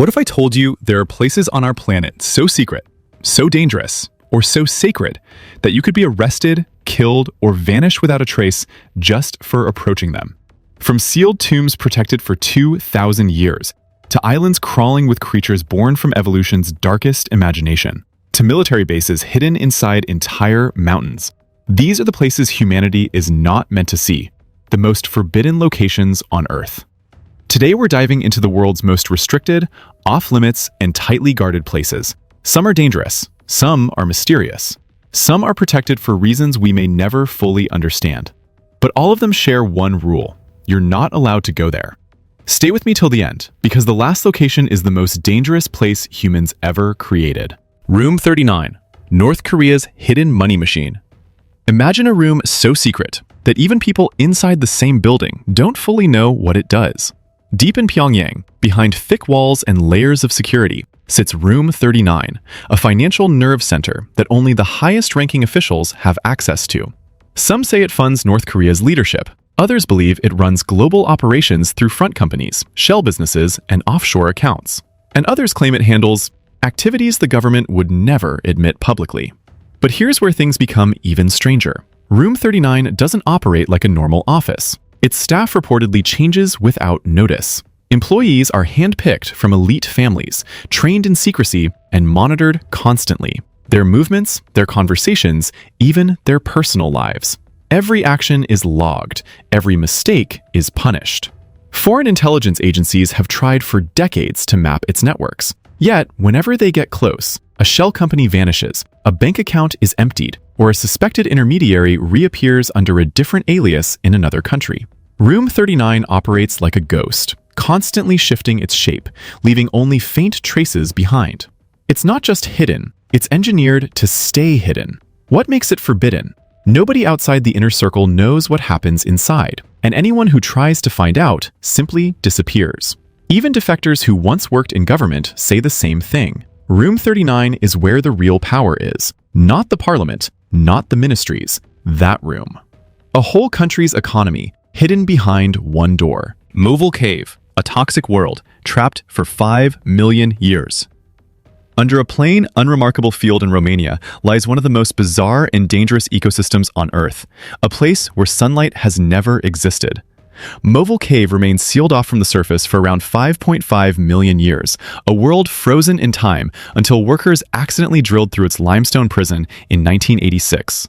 What if I told you there are places on our planet so secret, so dangerous, or so sacred that you could be arrested, killed, or vanish without a trace just for approaching them? From sealed tombs protected for 2,000 years, to islands crawling with creatures born from evolution's darkest imagination, to military bases hidden inside entire mountains, these are the places humanity is not meant to see, the most forbidden locations on Earth. Today we're diving into the world's most restricted, off-limits, and tightly guarded places. Some are dangerous, some are mysterious, some are protected for reasons we may never fully understand. But all of them share one rule: you're not allowed to go there. Stay with me till the end, because the last location is the most dangerous place humans ever created. Room 39, North Korea's hidden money machine. Imagine a room so secret that even people inside the same building don't fully know what it does. Deep in Pyongyang, behind thick walls and layers of security, sits Room 39, a financial nerve center that only the highest-ranking officials have access to. Some say it funds North Korea's leadership. Others believe it runs global operations through front companies, shell businesses, and offshore accounts. And others claim it handles activities the government would never admit publicly. But here's where things become even stranger. Room 39 doesn't operate like a normal office. Its staff reportedly changes without notice. Employees are handpicked from elite families, trained in secrecy, and monitored constantly. Their movements, their conversations, even their personal lives. Every action is logged. Every mistake is punished. Foreign intelligence agencies have tried for decades to map its networks. Yet, whenever they get close, a shell company vanishes, a bank account is emptied, or a suspected intermediary reappears under a different alias in another country. Room 39 operates like a ghost, constantly shifting its shape, leaving only faint traces behind. It's not just hidden, it's engineered to stay hidden. What makes it forbidden? Nobody outside the inner circle knows what happens inside, and anyone who tries to find out simply disappears. Even defectors who once worked in government say the same thing. Room 39 is where the real power is, not the parliament, not the ministries, that room. A whole country's economy hidden behind one door. Movile Cave, a toxic world, trapped for 5 million years. Under a plain, unremarkable field in Romania lies one of the most bizarre and dangerous ecosystems on Earth, a place where sunlight has never existed. Movile Cave remains sealed off from the surface for around 5.5 million years, a world frozen in time until workers accidentally drilled through its limestone prison in 1986.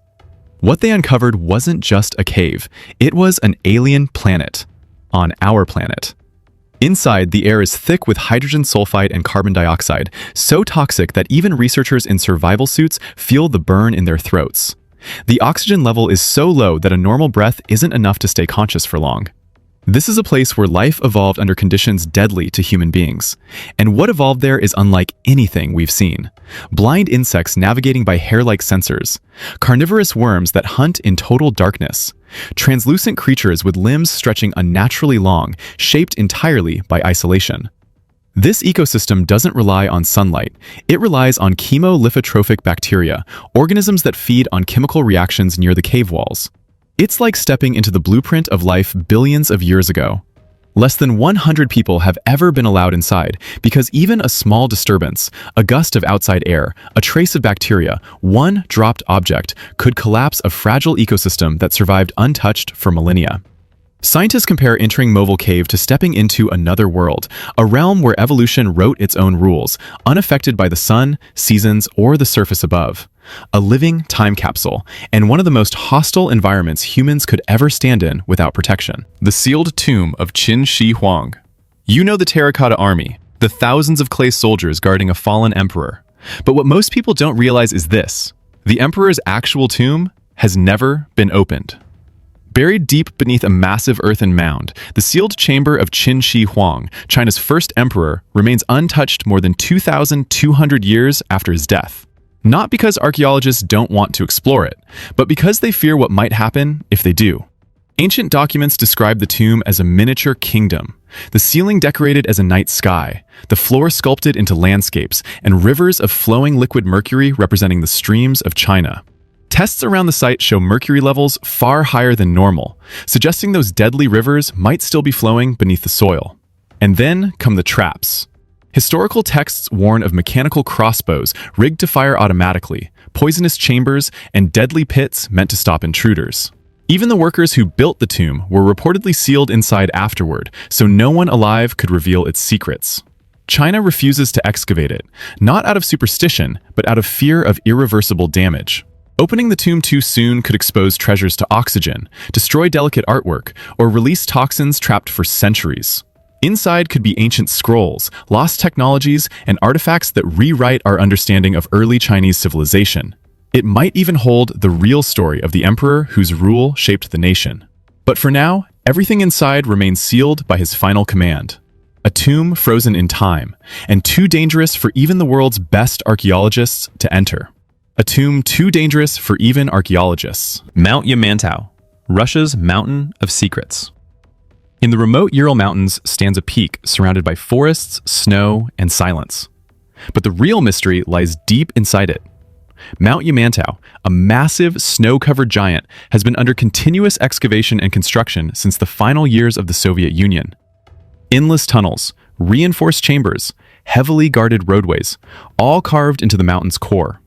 What they uncovered wasn't just a cave, it was an alien planet. On our planet. Inside, the air is thick with hydrogen sulfide and carbon dioxide, so toxic that even researchers in survival suits feel the burn in their throats. The oxygen level is so low that a normal breath isn't enough to stay conscious for long. This is a place where life evolved under conditions deadly to human beings. And what evolved there is unlike anything we've seen. Blind insects navigating by hair-like sensors. Carnivorous worms that hunt in total darkness. Translucent creatures with limbs stretching unnaturally long, shaped entirely by isolation. This ecosystem doesn't rely on sunlight. It relies on chemolithotrophic bacteria, organisms that feed on chemical reactions near the cave walls. It's like stepping into the blueprint of life billions of years ago. Less than 100 people have ever been allowed inside because even a small disturbance, a gust of outside air, a trace of bacteria, one dropped object could collapse a fragile ecosystem that survived untouched for millennia. Scientists compare entering Movile Cave to stepping into another world, a realm where evolution wrote its own rules, unaffected by the sun, seasons, or the surface above. A living time capsule, and one of the most hostile environments humans could ever stand in without protection. The sealed tomb of Qin Shi Huang. You know the Terracotta army, the thousands of clay soldiers guarding a fallen emperor. But what most people don't realize is this: the emperor's actual tomb has never been opened. Buried deep beneath a massive earthen mound, the sealed chamber of Qin Shi Huang, China's first emperor, remains untouched more than 2,200 years after his death. Not because archaeologists don't want to explore it, but because they fear what might happen if they do. Ancient documents describe the tomb as a miniature kingdom, the ceiling decorated as a night sky, the floor sculpted into landscapes, and rivers of flowing liquid mercury representing the streams of China. Tests around the site show mercury levels far higher than normal, suggesting those deadly rivers might still be flowing beneath the soil. And then come the traps. Historical texts warn of mechanical crossbows rigged to fire automatically, poisonous chambers, and deadly pits meant to stop intruders. Even the workers who built the tomb were reportedly sealed inside afterward, so no one alive could reveal its secrets. China refuses to excavate it, not out of superstition, but out of fear of irreversible damage. Opening the tomb too soon could expose treasures to oxygen, destroy delicate artwork, or release toxins trapped for centuries. Inside could be ancient scrolls, lost technologies, and artifacts that rewrite our understanding of early Chinese civilization. It might even hold the real story of the emperor whose rule shaped the nation. But for now, everything inside remains sealed by his final command. A tomb frozen in time, and too dangerous for even the world's best archaeologists to enter. A tomb too dangerous for even archaeologists. Mount Yamantau, Russia's Mountain of Secrets. In the remote Ural Mountains stands a peak surrounded by forests, snow, and silence. But the real mystery lies deep inside it. Mount Yamantau, a massive snow-covered giant, has been under continuous excavation and construction since the final years of the Soviet Union. Endless tunnels, reinforced chambers, heavily guarded roadways, all carved into the mountain's core.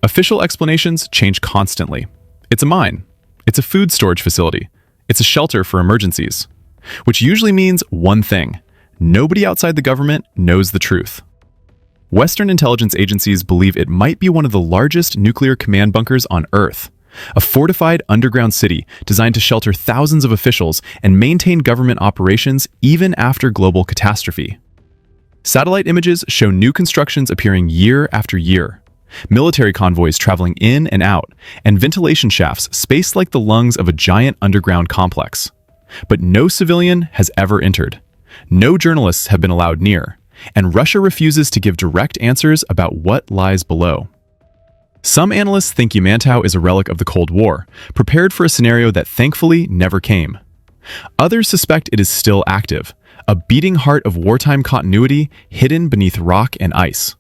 Official explanations change constantly. It's a mine. It's a food storage facility. It's a shelter for emergencies. Which usually means one thing: nobody outside the government knows the truth. Western intelligence agencies believe it might be one of the largest nuclear command bunkers on Earth, a fortified underground city designed to shelter thousands of officials and maintain government operations even after global catastrophe. Satellite images show new constructions appearing year after year, military convoys traveling in and out, and ventilation shafts spaced like the lungs of a giant underground complex. But no civilian has ever entered. No journalists have been allowed near, and Russia refuses to give direct answers about what lies below. Some analysts think Yamantau is a relic of the Cold War, prepared for a scenario that thankfully never came. Others suspect it is still active, a beating heart of wartime continuity hidden beneath rock and ice.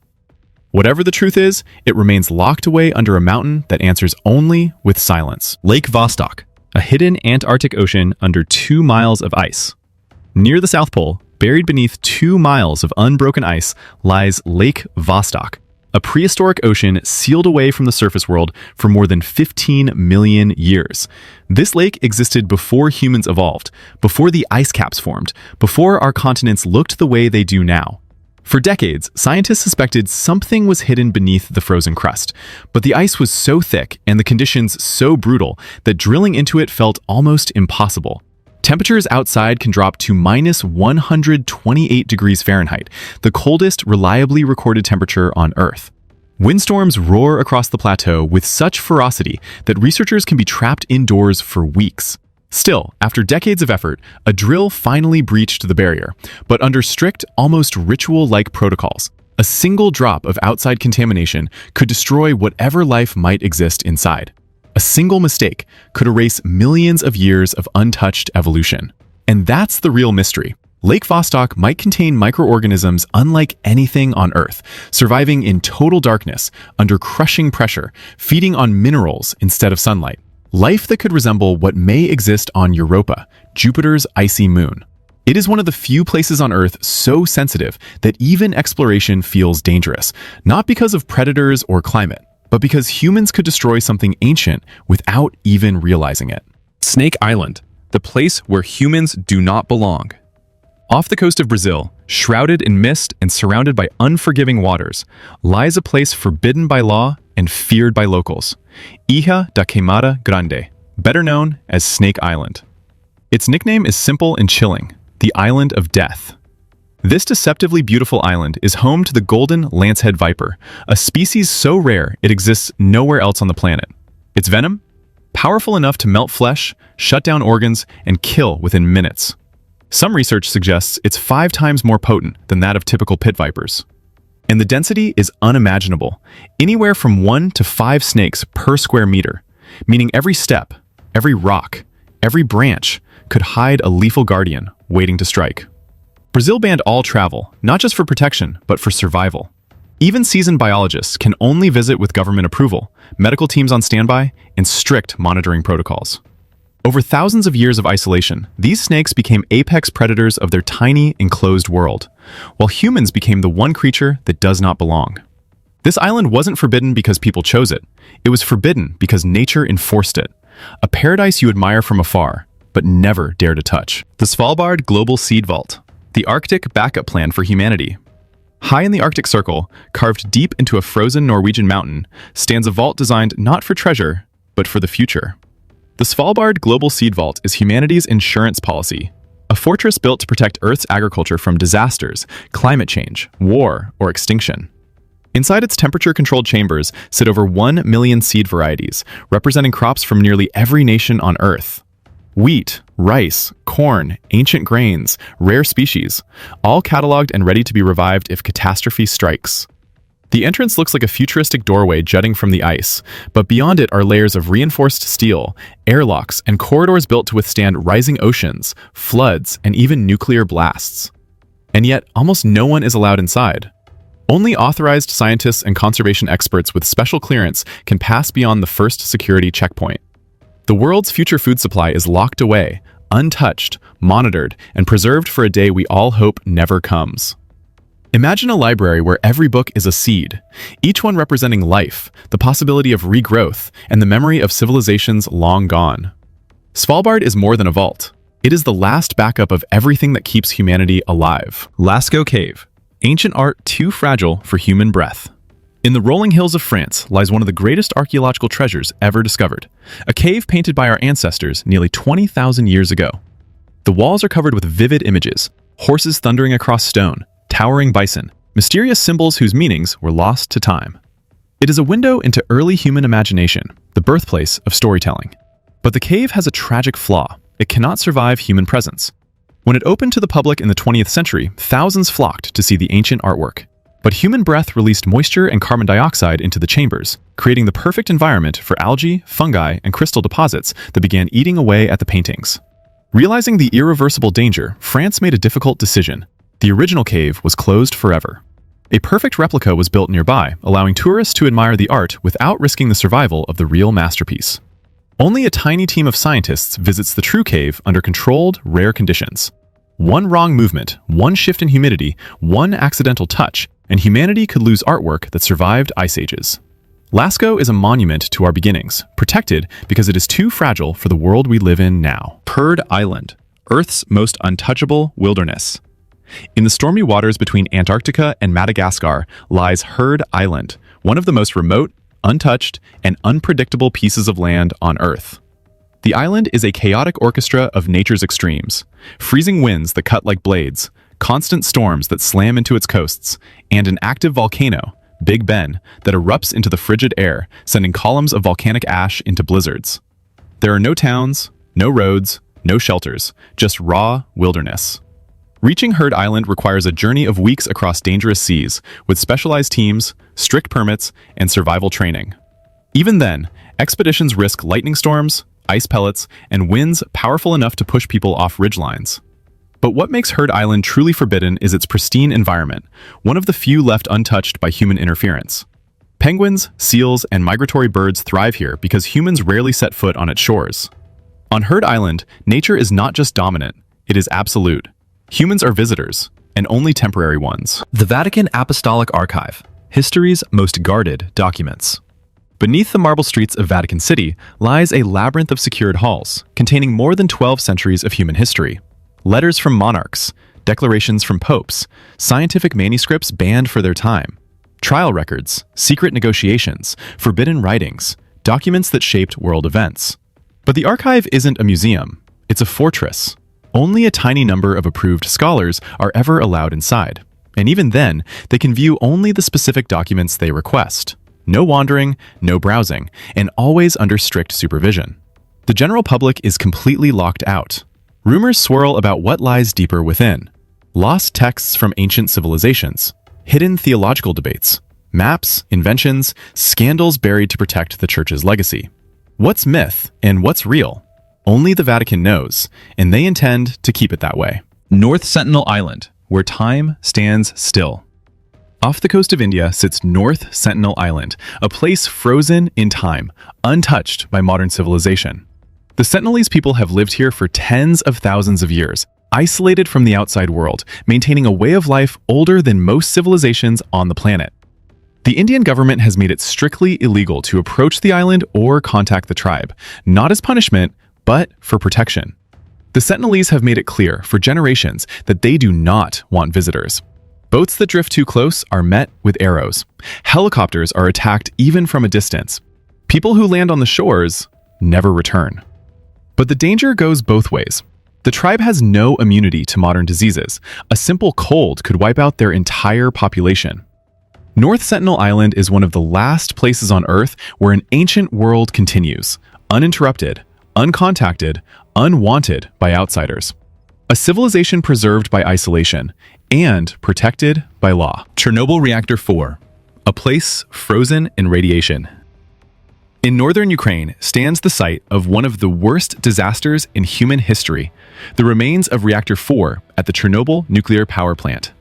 Whatever the truth is, it remains locked away under a mountain that answers only with silence. Lake Vostok, a hidden Antarctic ocean under 2 miles of ice. Near the South Pole, buried beneath 2 miles of unbroken ice, lies Lake Vostok, a prehistoric ocean sealed away from the surface world for more than 15 million years. This lake existed before humans evolved, before the ice caps formed, before our continents looked the way they do now. For decades, scientists suspected something was hidden beneath the frozen crust, but the ice was so thick and the conditions so brutal that drilling into it felt almost impossible. Temperatures outside can drop to minus 128 degrees Fahrenheit, the coldest reliably recorded temperature on Earth. Windstorms roar across the plateau with such ferocity that researchers can be trapped indoors for weeks. Still, after decades of effort, a drill finally breached the barrier, but under strict, almost ritual-like protocols. A single drop of outside contamination could destroy whatever life might exist inside. A single mistake could erase millions of years of untouched evolution. And that's the real mystery. Lake Vostok might contain microorganisms unlike anything on Earth, surviving in total darkness, under crushing pressure, feeding on minerals instead of sunlight. Life that could resemble what may exist on Europa, Jupiter's icy moon. It is one of the few places on Earth so sensitive that even exploration feels dangerous, not because of predators or climate, but because humans could destroy something ancient without even realizing it. Snake Island, the place where humans do not belong. Off the coast of Brazil, shrouded in mist and surrounded by unforgiving waters, lies a place forbidden by law and feared by locals, Ilha da Queimada Grande, better known as Snake Island. Its nickname is simple and chilling, the Island of Death. This deceptively beautiful island is home to the golden lancehead viper, a species so rare it exists nowhere else on the planet. Its venom? Powerful enough to melt flesh, shut down organs, and kill within minutes. Some research suggests it's 5 times more potent than that of typical pit vipers. And the density is unimaginable, anywhere from 1 to 5 snakes per square meter, meaning every step, every rock, every branch could hide a lethal guardian waiting to strike. Brazil banned all travel, not just for protection, but for survival. Even seasoned biologists can only visit with government approval, medical teams on standby, and strict monitoring protocols. Over thousands of years of isolation, these snakes became apex predators of their tiny, enclosed world, while humans became the one creature that does not belong. This island wasn't forbidden because people chose it. It was forbidden because nature enforced it. A paradise you admire from afar, but never dare to touch. The Svalbard Global Seed Vault, the Arctic backup plan for humanity. High in the Arctic Circle, carved deep into a frozen Norwegian mountain, stands a vault designed not for treasure, but for the future. The Svalbard Global Seed Vault is humanity's insurance policy, a fortress built to protect Earth's agriculture from disasters, climate change, war, or extinction. Inside its temperature-controlled chambers sit over 1 million seed varieties, representing crops from nearly every nation on Earth. Wheat, rice, corn, ancient grains, rare species, all cataloged and ready to be revived if catastrophe strikes. The entrance looks like a futuristic doorway jutting from the ice, but beyond it are layers of reinforced steel, airlocks, and corridors built to withstand rising oceans, floods, and even nuclear blasts. And yet, almost no one is allowed inside. Only authorized scientists and conservation experts with special clearance can pass beyond the first security checkpoint. The world's future food supply is locked away, untouched, monitored, and preserved for a day we all hope never comes. Imagine a library where every book is a seed, each one representing life, the possibility of regrowth, and the memory of civilizations long gone. Svalbard is more than a vault. It is the last backup of everything that keeps humanity alive. Lasco Cave, ancient art too fragile for human breath. In the rolling hills of France lies one of the greatest archaeological treasures ever discovered, a cave painted by our ancestors nearly 20,000 years ago. The walls are covered with vivid images, horses thundering across stone, towering bison, mysterious symbols whose meanings were lost to time. It is a window into early human imagination, the birthplace of storytelling. But the cave has a tragic flaw. It cannot survive human presence. When it opened to the public in the 20th century, thousands flocked to see the ancient artwork. But human breath released moisture and carbon dioxide into the chambers, creating the perfect environment for algae, fungi, and crystal deposits that began eating away at the paintings. Realizing the irreversible danger, France made a difficult decision. The original cave was closed forever. A perfect replica was built nearby, allowing tourists to admire the art without risking the survival of the real masterpiece. Only a tiny team of scientists visits the true cave under controlled, rare conditions. One wrong movement, one shift in humidity, one accidental touch, and humanity could lose artwork that survived ice ages. Lasco is a monument to our beginnings, protected because it is too fragile for the world we live in now. Herd Island, Earth's most untouchable wilderness. In the stormy waters between Antarctica and Madagascar lies Herd Island, one of the most remote, untouched, and unpredictable pieces of land on Earth. The island is a chaotic orchestra of nature's extremes, freezing winds that cut like blades, constant storms that slam into its coasts, and an active volcano, Big Ben, that erupts into the frigid air, sending columns of volcanic ash into blizzards. There are no towns, no roads, no shelters, just raw wilderness. Reaching Herd Island requires a journey of weeks across dangerous seas, with specialized teams, strict permits, and survival training. Even then, expeditions risk lightning storms, ice pellets, and winds powerful enough to push people off ridgelines. But what makes Herd Island truly forbidden is its pristine environment, one of the few left untouched by human interference. Penguins, seals, and migratory birds thrive here because humans rarely set foot on its shores. On Herd Island, nature is not just dominant, it is absolute. Humans are visitors, and only temporary ones. The Vatican Apostolic Archive, history's most guarded documents. Beneath the marble streets of Vatican City lies a labyrinth of secured halls, containing more than 12 centuries of human history. Letters from monarchs, declarations from popes, scientific manuscripts banned for their time, trial records, secret negotiations, forbidden writings, documents that shaped world events. But the archive isn't a museum, it's a fortress. Only a tiny number of approved scholars are ever allowed inside, and even then, they can view only the specific documents they request. No wandering, no browsing, and always under strict supervision. The general public is completely locked out. Rumors swirl about what lies deeper within. Lost texts from ancient civilizations, hidden theological debates, maps, inventions, scandals buried to protect the Church's legacy. What's myth and what's real? Only the Vatican knows, and they intend to keep it that way. North Sentinel Island, where time stands still. Off the coast of India sits North Sentinel Island, a place frozen in time, untouched by modern civilization. The Sentinelese people have lived here for tens of thousands of years, isolated from the outside world, maintaining a way of life older than most civilizations on the planet. The Indian government has made it strictly illegal to approach the island or contact the tribe, not as punishment, but for protection. The Sentinelese have made it clear for generations that they do not want visitors. Boats that drift too close are met with arrows. Helicopters are attacked even from a distance. People who land on the shores never return. But the danger goes both ways. The tribe has no immunity to modern diseases. A simple cold could wipe out their entire population. North Sentinel Island is one of the last places on Earth where an ancient world continues, uninterrupted, uncontacted, unwanted by outsiders. A civilization preserved by isolation and protected by law. Chernobyl Reactor 4, a place frozen in radiation. In northern Ukraine stands the site of one of the worst disasters in human history, the remains of Reactor 4 at the Chernobyl nuclear power plant.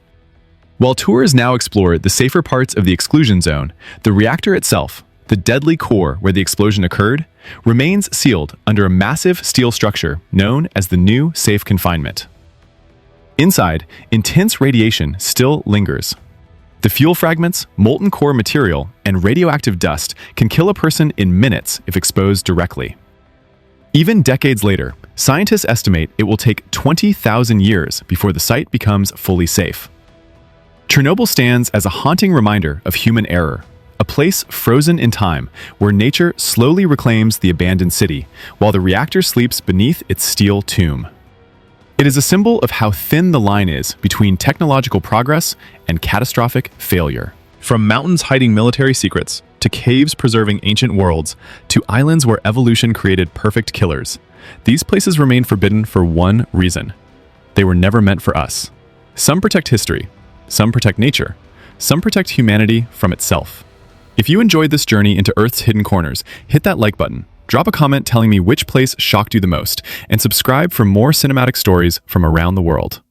While tours now explore the safer parts of the exclusion zone, the reactor itself, the deadly core where the explosion occurred, remains sealed under a massive steel structure known as the new safe confinement. Inside, intense radiation still lingers. The fuel fragments, molten core material, and radioactive dust can kill a person in minutes if exposed directly. Even decades later, scientists estimate it will take 20,000 years before the site becomes fully safe. Chernobyl stands as a haunting reminder of human error, a place frozen in time where nature slowly reclaims the abandoned city, while the reactor sleeps beneath its steel tomb. It is a symbol of how thin the line is between technological progress and catastrophic failure. From mountains hiding military secrets, to caves preserving ancient worlds, to islands where evolution created perfect killers, these places remain forbidden for one reason. They were never meant for us. Some protect history, some protect nature, some protect humanity from itself. If you enjoyed this journey into Earth's hidden corners, hit that like button, drop a comment telling me which place shocked you the most, and subscribe for more cinematic stories from around the world.